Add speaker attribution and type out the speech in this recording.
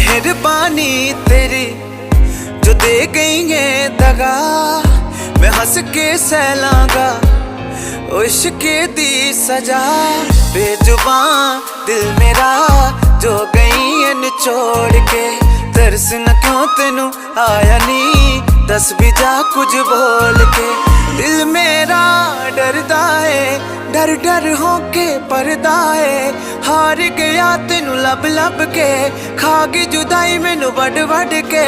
Speaker 1: मेहरबानी तेरी जो दे गई है दगा, मैं हंस के सहलांगा ओ इश्क दी सजा। बेजुबान दिल मेरा जो गई है निचोड़ के, तरस न क्यों तेनू आया नी, दस भी जा कुछ बोल के। दिल मेरा डरदा है, डर डर होके परदा है, हार गया तेनू लब लब के, खा गई जुदाई मैनू वड वड के।